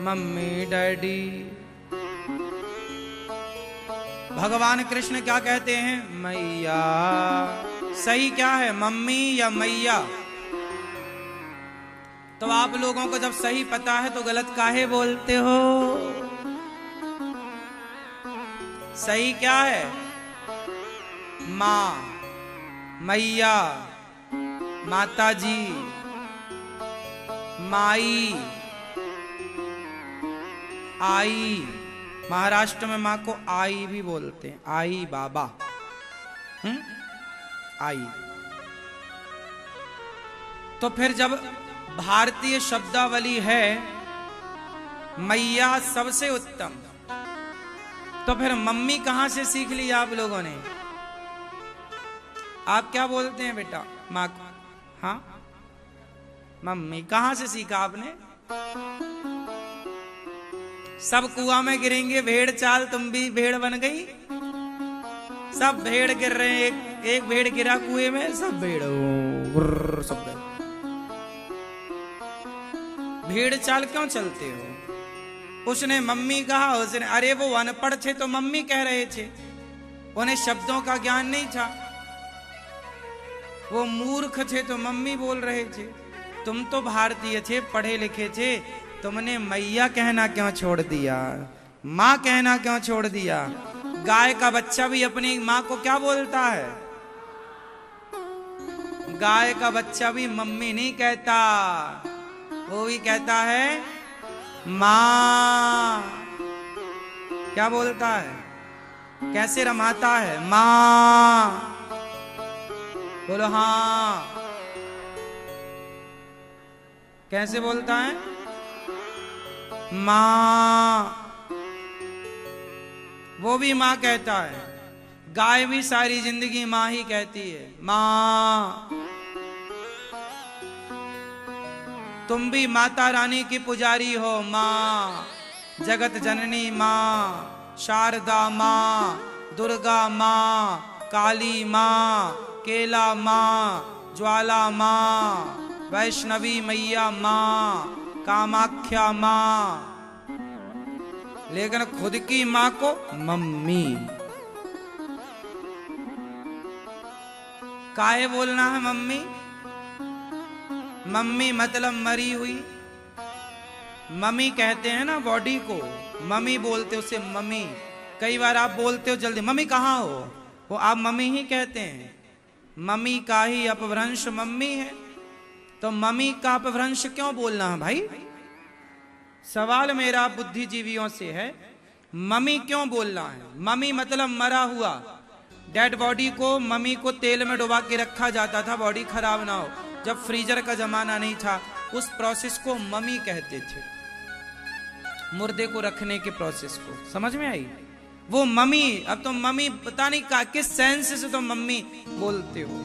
Mummy daddy. भगवान कृष्ण क्या कहते हैं? मैया। सही क्या है, मम्मी या मैया? तो आप लोगों को जब सही पता है तो गलत काहे बोलते हो? सही क्या है? माँ, मैया, माता जी, माई, आई। महाराष्ट्र में माँ को आई भी बोलते हैं, आई बाबा। आई। तो फिर जब भारतीय शब्दावली है मैया सबसे उत्तम, तो फिर मम्मी कहां से सीख ली आप लोगों ने? आप क्या बोलते हैं बेटा माँ को? हाँ, मम्मी। कहां से सीखा आपने? सब कुआं में गिरेंगे, भेड़ चाल, तुम भी भेड़ बन गई। सब भेड़ गिर रहे हैं, एक भेड़ गिरा कुएं में, सब भेड़ सब गए। भेड़ चाल क्यों चलते हो? उसने मम्मी कहा, उसने, अरे वो अनपढ़ थे तो मम्मी कह रहे थे, उन्हें शब्दों का ज्ञान नहीं था। वो मूर्ख थे तो मम्मी बोल रहे थे। तुम तो भारतीय थे, पढ़े लिखे थे, तुमने मैया कहना क्यों छोड़ दिया? माँ कहना क्यों छोड़ दिया? गाय का बच्चा भी अपनी माँ को क्या बोलता है? गाय का बच्चा भी मम्मी नहीं कहता, वो भी कहता है माँ। क्या बोलता है? कैसे रमाता है? माँ। बोलो हाँ। कैसे बोलता है? माँ। वो भी माँ कहता है। गाय भी सारी जिंदगी माँ ही कहती है, माँ। तुम भी माता रानी की पुजारी हो, माँ। जगत जननी माँ, शारदा माँ, दुर्गा माँ, काली माँ, केला माँ, ज्वाला माँ, वैष्णवी मैया माँ, कामाख्या माँ। लेकिन खुद की माँ को मम्मी। काहे बोलना है मम्मी? मम्मी मतलब मरी हुई। मम्मी कहते हैं ना बॉडी को, मम्मी बोलते उसे मम्मी। कई बार आप बोलते हो जल्दी, मम्मी कहाँ हो, वो आप मम्मी ही कहते हैं। मम्मी का ही अपभ्रंश मम्मी है, तो मम्मी का अपभ्रंश क्यों बोलना है भाई? सवाल मेरा बुद्धिजीवियों से है, मम्मी क्यों बोलना है? मम्मी मतलब मरा हुआ। डेड बॉडी को, मम्मी को तेल में डुबा के रखा जाता था, बॉडी खराब ना हो। जब फ्रीजर का जमाना नहीं था, उस प्रोसेस को मम्मी कहते थे, मुर्दे को रखने के प्रोसेस को। समझ में आई? वो मम्मी। अब तो मम्मी पता नहीं किस सेंस से तुम मम्मी बोलते हो।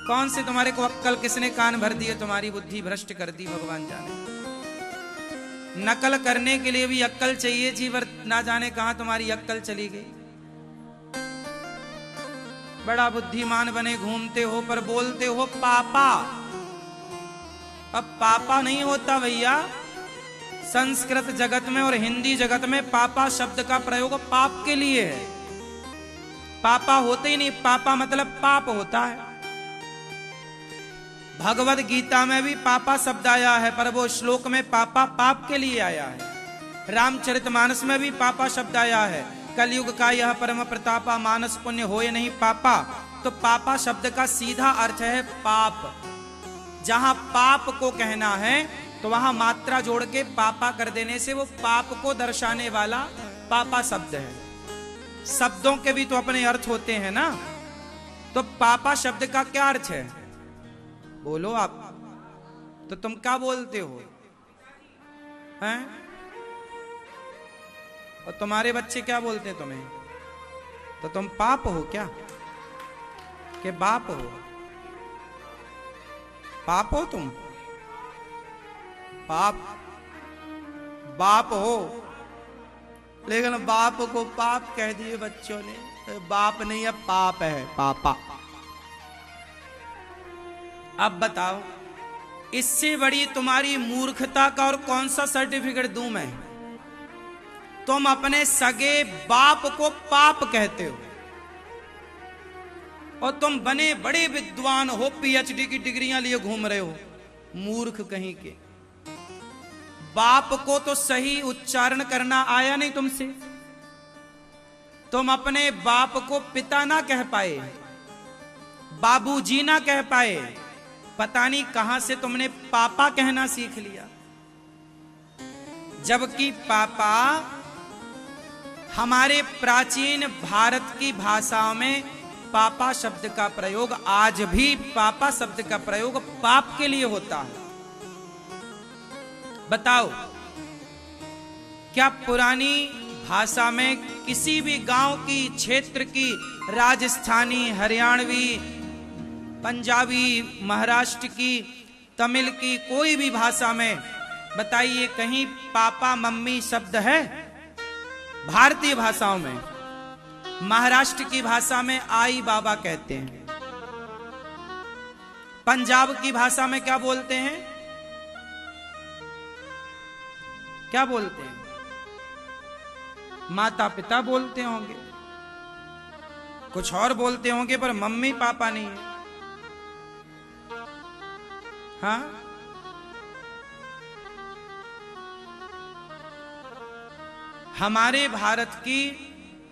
कौन से तुम्हारे को अक्कल, किसने कान भर दिए, तुम्हारी बुद्धि भ्रष्ट कर दी, भगवान जाने। नकल करने के लिए भी अक्कल चाहिए थी, पर ना जाने कहां तुम्हारी अक्कल चली गई। बड़ा बुद्धिमान बने घूमते हो, पर बोलते हो पापा। अब पापा नहीं होता भैया। संस्कृत जगत में और हिंदी जगत में पापा शब्द का प्रयोग पाप के लिए है। पापा होते ही नहीं, पापा मतलब पाप होता है। भगवद गीता में भी पापा शब्द आया है, पर वो श्लोक में पापा पाप के लिए आया है। रामचरितमानस में भी पापा शब्द आया है, कलयुग का यह परम प्रतापा, मानस पुण्य होए नहीं पापा। तो पापा शब्द का सीधा अर्थ है पाप। जहां पाप को कहना है तो वहां मात्रा जोड़ के पापा कर देने से वो पाप को दर्शाने वाला पापा शब्द है। शब्दों के भी तो अपने अर्थ होते हैं ना। तो पापा शब्द का क्या अर्थ है? बोलो आप। तो तुम क्या बोलते हो हैं? और तुम्हारे बच्चे क्या बोलते हैं तुम्हें? तो तुम पाप हो क्या कि बाप हो? पाप हो तुम? पाप बाप हो, लेकिन बाप को पाप कह दिए बच्चों ने। बाप नहीं है, पाप है, पापा। अब बताओ, इससे बड़ी तुम्हारी मूर्खता का और कौन सा सर्टिफिकेट दूं मैं? तुम अपने सगे बाप को पाप कहते हो और तुम बने बड़े विद्वान हो, पीएचडी की डिग्रियां लिए घूम रहे हो। मूर्ख कहीं के। बाप को तो सही उच्चारण करना आया नहीं तुमसे। तुम अपने बाप को पिता ना कह पाए, बाबूजी ना कह पाए, पता नहीं कहां से तुमने पापा कहना सीख लिया। जबकि पापा हमारे प्राचीन भारत की भाषाओं में पापा शब्द का प्रयोग, आज भी पापा शब्द का प्रयोग पाप के लिए होता है। बताओ, क्या पुरानी भाषा में किसी भी गांव की, क्षेत्र की, राजस्थानी, हरियाणवी, पंजाबी, महाराष्ट्र की, तमिल की, कोई भी भाषा में बताइए कहीं पापा मम्मी शब्द है? भारतीय भाषाओं में, महाराष्ट्र की भाषा में आई बाबा कहते हैं। पंजाब की भाषा में क्या बोलते हैं? क्या बोलते हैं? माता पिता बोलते होंगे, कुछ और बोलते होंगे, पर मम्मी पापा नहीं है। हाँ, हमारे भारत की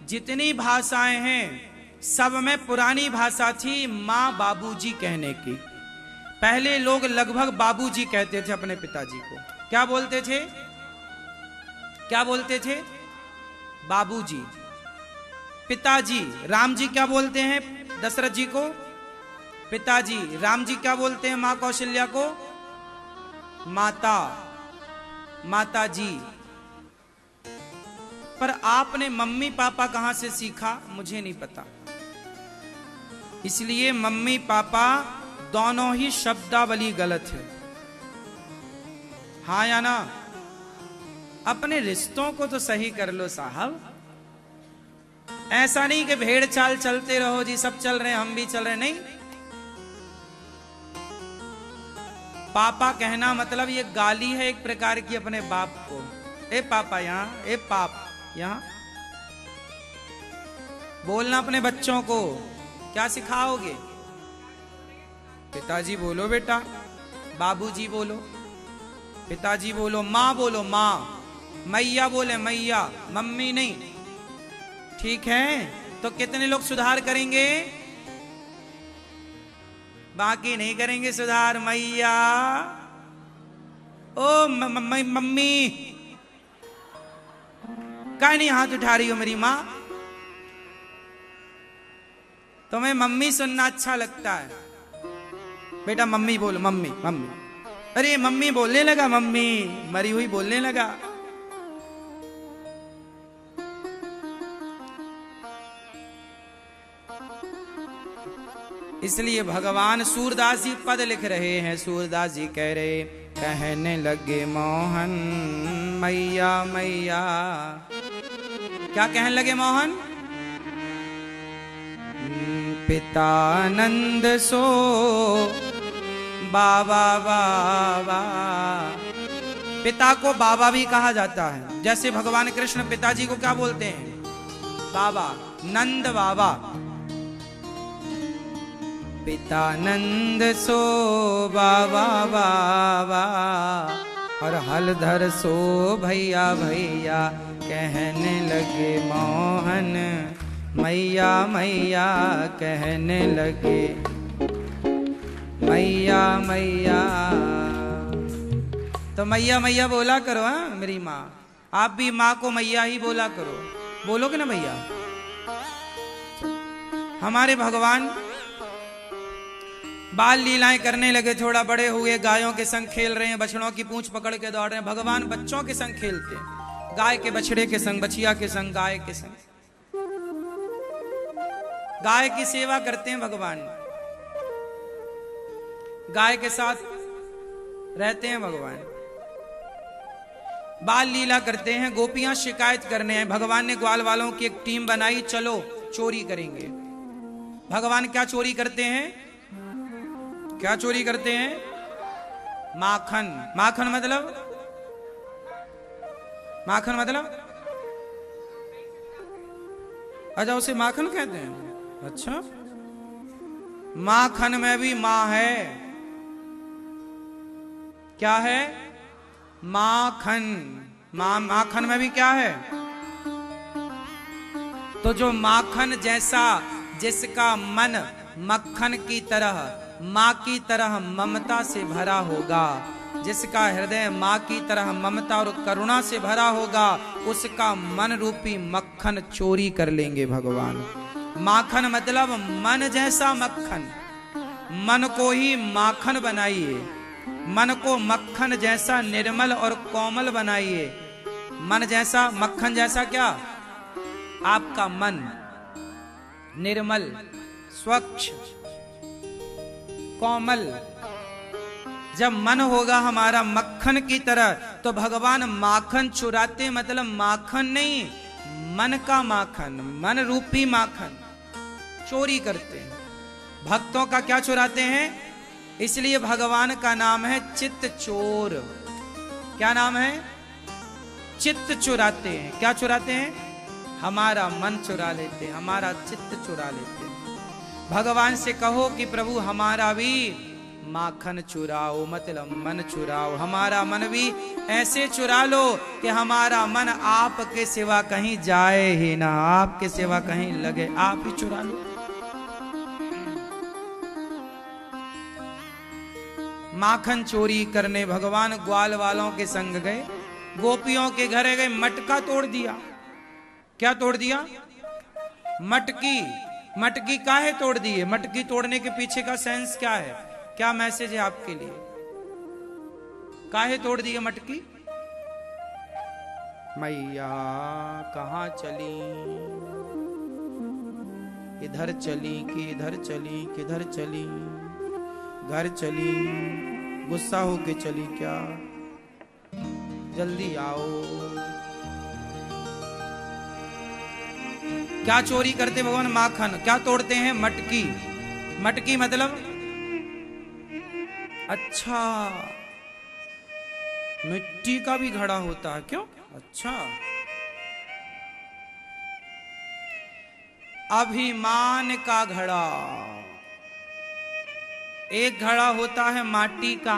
जितनी भाषाएं हैं सब में पुरानी भाषा थी माँ बाबूजी कहने की। पहले लोग लगभग बाबूजी कहते थे अपने पिताजी को। क्या बोलते थे? क्या बोलते थे? बाबूजी। पिताजी, राम जी क्या बोलते हैं दशरथ जी को? पिताजी। राम जी क्या बोलते हैं माँ कौशल्या को? माता, माता जी। पर आपने मम्मी पापा कहां से सीखा मुझे नहीं पता। इसलिए मम्मी पापा दोनों ही शब्दावली गलत है। हाँ या ना? अपने रिश्तों को तो सही कर लो साहब। ऐसा नहीं कि भेड़ चाल चलते रहो जी, सब चल रहे हैं हम भी चल रहे, नहीं। पापा कहना मतलब ये गाली है एक प्रकार की अपने बाप को। ए पापा यहाँ, ए पाप यहाँ। बोलना अपने बच्चों को क्या सिखाओगे? पिताजी बोलो बेटा, बाबूजी बोलो, पिताजी बोलो, माँ बोलो माँ, मैया बोले मैया, मम्मी नहीं। ठीक है, तो कितने लोग सुधार करेंगे? बाकी नहीं करेंगे सुधार। मैया, ओ मम्मी, काहे नहीं हाथ उठा रही हो मेरी माँ? तुम्हें मम्मी सुनना अच्छा लगता है? बेटा मम्मी बोलो, मम्मी मम्मी। अरे मम्मी बोलने लगा, मम्मी मरी हुई बोलने लगा। इसलिए भगवान सूरदास जी पद लिख रहे हैं। सूरदास जी कह रहे, कहने लगे मोहन मैया मैया। क्या कहने लगे मोहन? पितानंद सो बाबा बाबा। पिता को बाबा भी कहा जाता है। जैसे भगवान कृष्ण पिताजी को क्या बोलते हैं? बाबा, नंद बाबा। पितानंद सो बाबा बाबा, और हलधर सो भैया भैया। कहने लगे मोहन मैया मैया, कहने लगे मैया मैया। तो मैया मैया बोला करो। हाँ मेरी माँ, आप भी माँ को मैया ही बोला करो। बोलोगे ना भैया? हमारे भगवान बाल लीलाएं करने लगे, थोड़ा बड़े हुए, गायों के संग खेल रहे हैं, बछड़ों की पूंछ पकड़ के दौड़ रहे हैं। भगवान बच्चों के संग खेलते हैं, गाय के बछड़े के संग, बछिया के संग, गाय के संग। गाय की सेवा करते हैं भगवान, गाय के साथ रहते हैं भगवान, बाल लीला करते हैं। गोपियां शिकायत करने हैं, भगवान ने ग्वाल वालों की एक टीम बनाई, चलो चोरी करेंगे। भगवान क्या चोरी करते हैं? क्या चोरी करते हैं? माखन। माखन मतलब, माखन मतलब, अच्छा उसे माखन कहते हैं। अच्छा, माखन में भी मां है। क्या है? माखन। माखन में भी क्या है? तो जो माखन जैसा, जिसका मन मक्खन की तरह, मां की तरह ममता से भरा होगा, जिसका हृदय मां की तरह ममता और करुणा से भरा होगा, उसका मन रूपी मक्खन चोरी कर लेंगे भगवान। माखन मतलब मन जैसा मक्खन। मन को ही माखन बनाइए, मन को मक्खन जैसा निर्मल और कोमल बनाइए। मन जैसा, मक्खन जैसा क्या? आपका मन निर्मल, स्वच्छ, कोमल। जब मन होगा हमारा मक्खन की तरह, तो भगवान माखन चुराते, मतलब माखन नहीं, मन का माखन, मन रूपी माखन चोरी करते हैं। भक्तों का क्या चुराते हैं? इसलिए भगवान का नाम है चित्त चोर। क्या नाम है? चित्त चुराते हैं। क्या चुराते हैं? हमारा मन चुरा लेते हैं, हमारा चित्त चुरा लेते हैं। भगवान से कहो कि प्रभु हमारा भी माखन चुराओ, मतलब मन चुराओ, हमारा मन भी ऐसे चुरा लो कि हमारा मन आपके सिवा कहीं जाए ही ना, आपके सिवा कहीं लगे, आप ही चुरा लो। माखन चोरी करने भगवान ग्वाल वालों के संग गए, गोपियों के घरे गए, मटका तोड़ दिया। क्या तोड़ दिया? मटकी। मटकी काहे तोड़ दिए? मटकी तोड़ने के पीछे का सेंस क्या है? क्या मैसेज है आपके लिए? काहे तोड़ दिए मटकी? मैया कहाँ चली, इधर चली कि इधर चली, किधर चली, घर चली, गुस्सा होके चली क्या? जल्दी आओ। क्या चोरी करते भगवान? माखन। क्या तोड़ते हैं? मटकी। मटकी मतलब, अच्छा मिट्टी का भी घड़ा होता है क्यों? अच्छा, अभिमान का घड़ा। एक घड़ा होता है माटी का,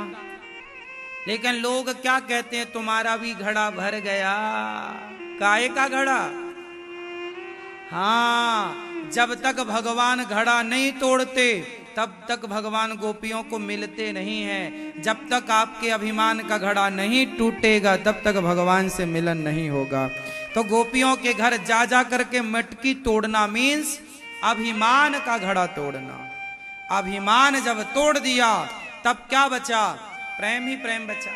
लेकिन लोग क्या कहते हैं? तुम्हारा भी घड़ा भर गया। काहे का घड़ा? हाँ, जब तक भगवान घड़ा नहीं तोड़ते, तब तक भगवान गोपियों को मिलते नहीं हैं। जब तक आपके अभिमान का घड़ा नहीं टूटेगा, तब तक भगवान से मिलन नहीं होगा। तो गोपियों के घर जा जा करके मटकी तोड़ना मीन्स अभिमान का घड़ा तोड़ना। अभिमान जब तोड़ दिया, तब क्या बचा? प्रेम ही प्रेम बचा।